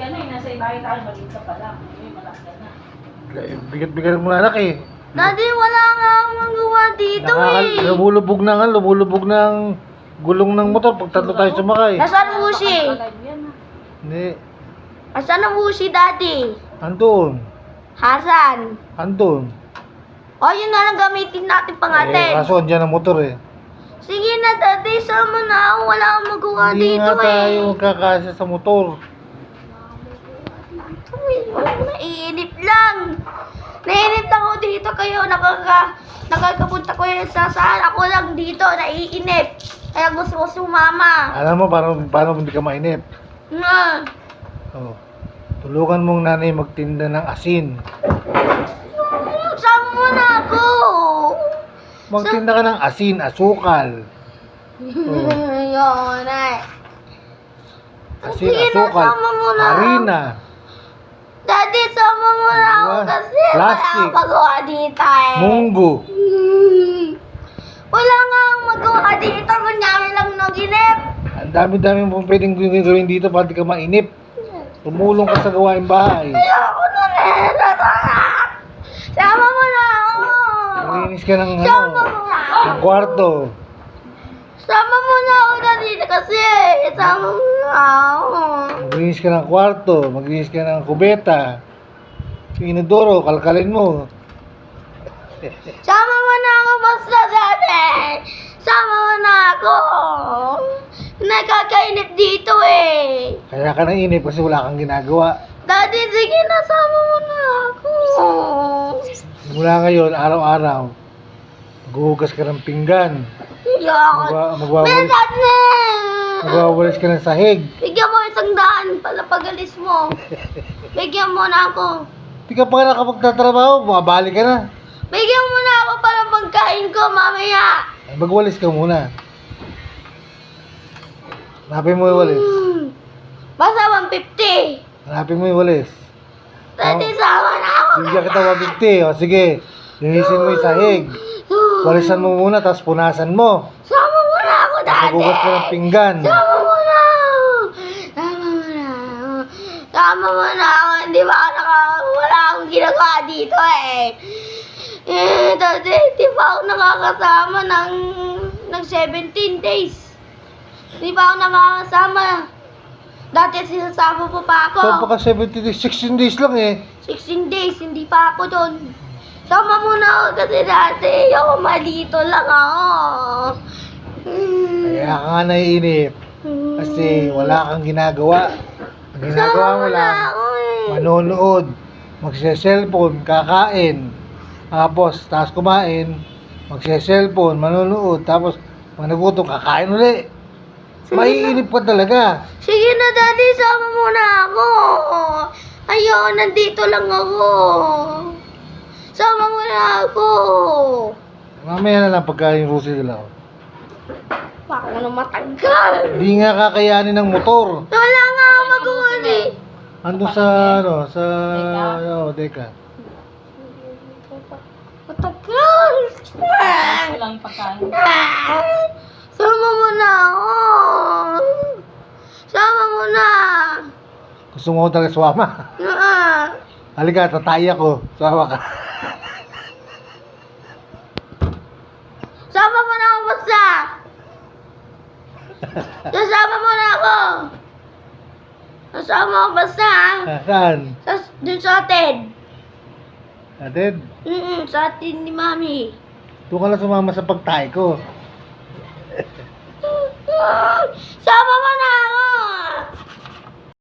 ka na eh. Nasa ibahay tayo, maliit ka pa lang. Ngayon, malaki ka na. Bigat-bigat mo na anak eh. Daddy, wala nga akong magawa dito eh. Lumulubog na ang gulong ng motor pag tatlo tayo sumakay. Nasaan ang busi? Alive yan ah. Hindi. Nasaan ang busi, Daddy? Andun. Hasan. Andun. O, yun na lang gamitin natin pangatin. Kaso andyan ang motor eh. Sige na, Daddy. Sama na ako. Wala akong magawa Hindi dito nga tayo eh. magkakasya sa motor. Naiinip lang. Naiinip ako dito kayo. Nakakapunta ko yun sa saan. Ako lang dito. Naiinip. Kaya gusto ko sumama. Alam mo paano hindi ka mainip? Nga. Oh. Tulungan mong nanay magtinda ng asin. Sama mo na ako. Magtinda ka ng asin, asukal. Oh. Yun ay. Asin, Sige na, asukal, sama mo na. harina. Daddy, sama mo na ako Diba? kasi wala Plastic. akong magawa dito eh. Munggo. Wala nga akong magawa dito. Kunyari lang naginip. Ang dami-dami mong pwedeng gawin dito para di ka mainip. Tumulong ka sa gawaing bahay. Ayoko na rin. Sama mo na ako. Maglinis ka ng Sama mo na ako. ng kwarto. Sama mo na ako dito kasi. Sama mo na ako. Maglinis ka ng kwarto. Maglinis ka ng kubeta. Yung inodoro, kalkalin mo. Sama mo na ako basta dati. Sama mo na ako. Nakakainip dito eh. Kaya ka nainip kasi wala kang ginagawa. Daddy, sige na, sama mo na ako. Mula ngayon, araw-araw, maghuhugas ka ng pinggan. Ayoko. Magwawalis, Daddy! magwawalis ka ng sahig. Bigyan mo 100 pala pag-alis mo. Bigyan mo na ako. Di ka pa nakapagtatrabaho, bumabalik ka na. Bigyan mo na ako para pagkain ko mamaya. Ay, magwalis ka muna. Hanapin mo yung walis. Basta 150. Hanapin mo yung walis. Daddy, sama na ako. Bigyan kita 150. O sige, linisin mo yung sahig. Walisan mo muna, tapos punasan mo. Sama mo na ako, Daddy. Maghugas ka ng pinggan. Sama mo na. Sama mo na. Sama mo na ako. Hindi ba wala akong ginagawa dito eh. Daddy, di ba ako nakakasama ng 17 days? Di ba ako nakakasama? Dati sinasama po pa ako. So, baka 70 days, 16 days lang eh. 16 days, hindi pa ako doon. Sama mo na ako kasi dati. Ako malito lang ako. Kaya ka nga naiinip. Kasi wala kang ginagawa. Ang ginagawa mo lang, ako eh. manonood, magse-cellphone, kakain. Tapos kumain, magse-cellphone, manonood. Tapos, pag nagutom, kakain uli. Maiinip ka talaga. Sige na, Daddy. Sama mo na ako. Ayun, nandito lang ako. Sama mo na ako. Mamaya na lang pagka yung Rusi nila. Baka na matagal. Hindi nga kakayanin ng motor. Wala nga ako magawa eh. Ando sa, sa, Deka. Matagal. Ito lang yung pagkain. Sama mo na ako. Sama mo na. Gusto mo talaga sumama? Halika, tatay ako. Sama ka. Sama mo na ako basta. Sasama mo na ako. Sasama ako basta. Saan? Dun sa atin. Atid? Sa atin ni Mami. Doon ka lang sumama sa pagtay ko.